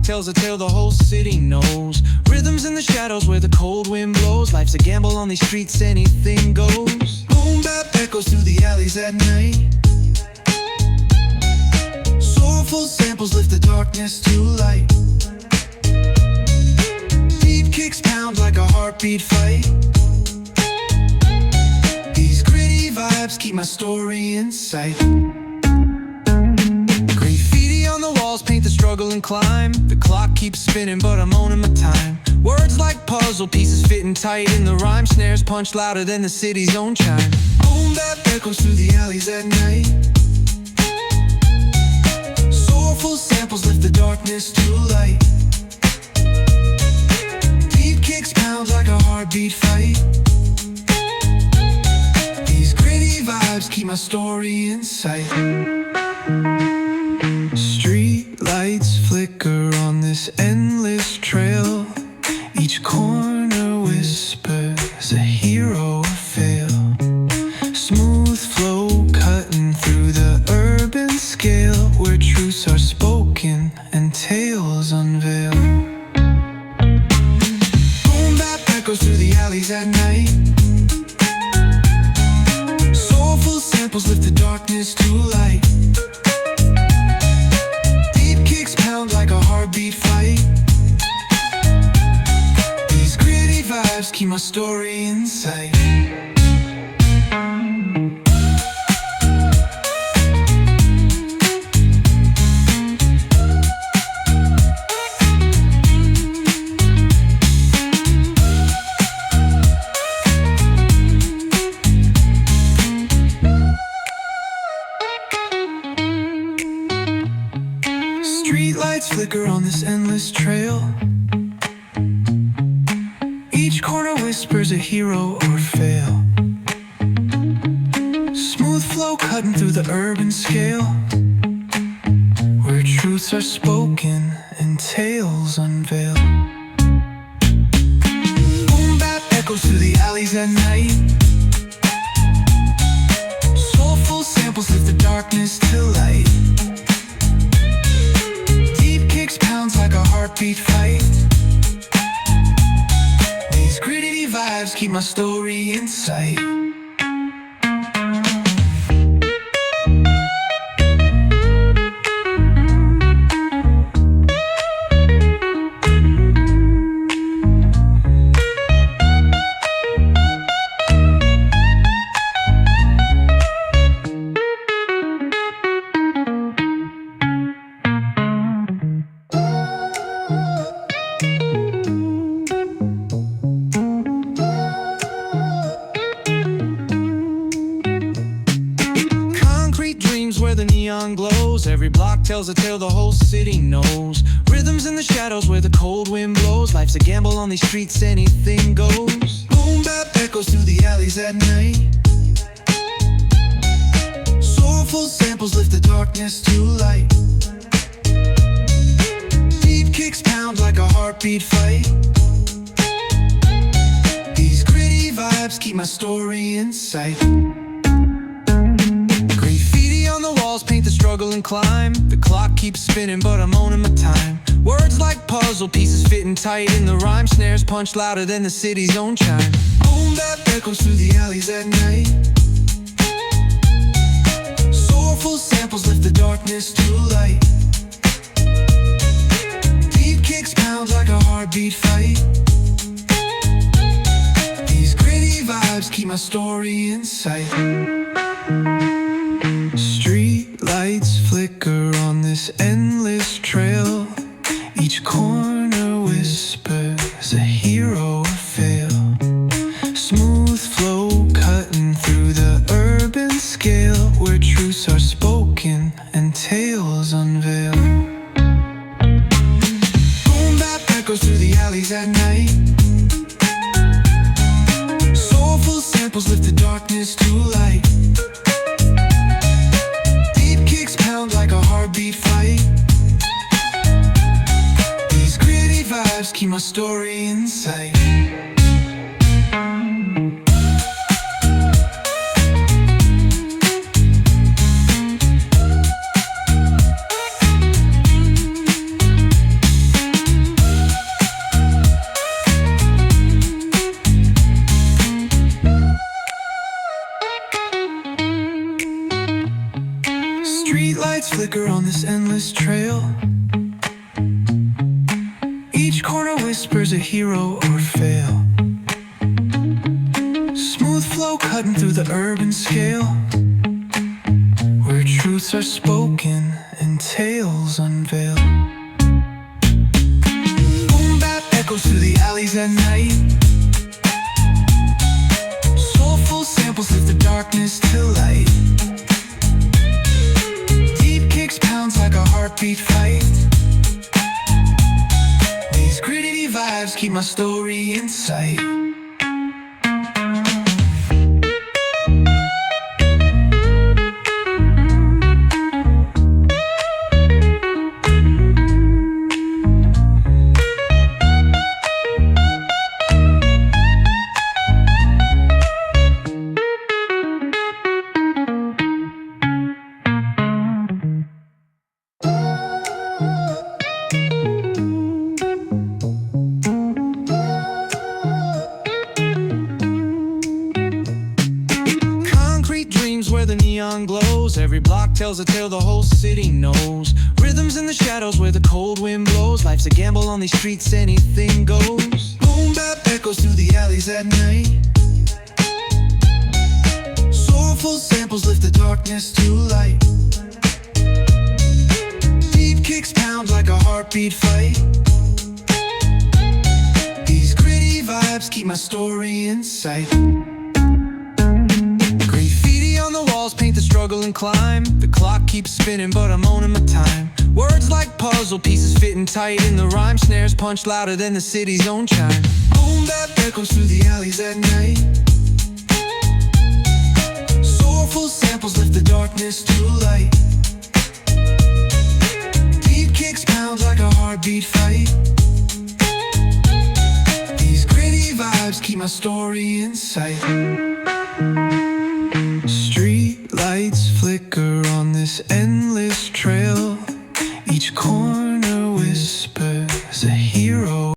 tells a tale the whole city knows. Rhythms in the shadows where the cold wind blows. Life's a gamble on these streets, anything goes. Boom bap echoes through the alleys at night. Soulful samples lift the darkness to light. Deep kicks pound like a heartbeat fight. These gritty vibes keep my story in sight. Graffiti on the walls paint the struggle and climb. The clock keeps spinning but I'm owning my time. Words like puzzle pieces fitting tight in the rhyme. Snares punch louder than the city's own chime. Boom bap echoes through the alleys at night. Soulful samples lift the darkness to light. Deep kicks pound like a heartbeat fight. These gritty vibes keep my story in sight. Street lights flicker on this endless trail. Each corner whispers a hero fail. Smooth flow cutting through the urban scale, where truths are spoken and tales unveil. Boom bap echoes through the alleys at night. Soulful samples lift the darkness to light. Deep kicks pound like a heartbeat fight. These gritty vibes keep my story in sight. Streetlights flicker on this endless trail. Each corner whispers a hero or fail. Smooth flow cutting through the urban scale, where truths are spoken and tales unveil. Boom bap echoes through the alleys at night. Soulful samples lift the darkness to light. Pounds like a heartbeat fight. These gritty vibes keep my story in sight. Where the neon glows, every block tells a tale the whole city knows. Rhythms in the shadows where the cold wind blows. Life's a gamble on these streets, anything goes. Boom bap echoes through the alleys at night. Soulful samples lift the darkness to light. Deep kicks pound like a heartbeat fight. These gritty vibes keep my story in sight. Paint the struggle and climb. The clock keeps spinning but I'm owning my time. Words like puzzle pieces fitting tight in the rhyme. Snares punch louder than the city's own chime. Boom bap echoes through the alleys at night. Soulful samples lift the darkness to light. Deep kicks pound like a heartbeat fight. These gritty vibes keep my story in sight. Street lights flicker on this endless trail. Each corner whispers a hero fail. Smooth flow cutting through the urban scale, where truths are spoken and tales unveil. Boom bap echoes through the alleys at night. Soulful samples lift the darkness to light. Like a heartbeat fight. These gritty vibes keep my story in sight. lights flicker on this endless trail. Each corner whispers a hero or fail. Smooth flow cutting through the urban scale, where truths are spoken and tales unveiled. Boom bap echoes through the alleys at night. Soulful samples lift the darkness to light. Deep kicks pounds like a heartbeat fight. These gritty vibes keep my story in sight. Where the neon glows, every block tells a tale the whole city knows. Rhythms in the shadows where the cold wind blows. Life's a gamble on these streets, anything goes. Boom bap echoes through the alleys at night. Soulful samples lift the darkness to light. Deep kicks pound like a heartbeat fight. These gritty vibes keep my story in sight. Paint the struggle and climb. The clock keeps spinning, but I'm owning my time. Words like puzzle pieces fitting tight in the rhyme. Snares punch louder than the city's own chime. Boom bap echoes through the alleys at night. Soulful samples lift the darkness to light. Deep kicks pounds like a heartbeat fight. These gritty vibes keep my story in sight. Street lights flicker on this end.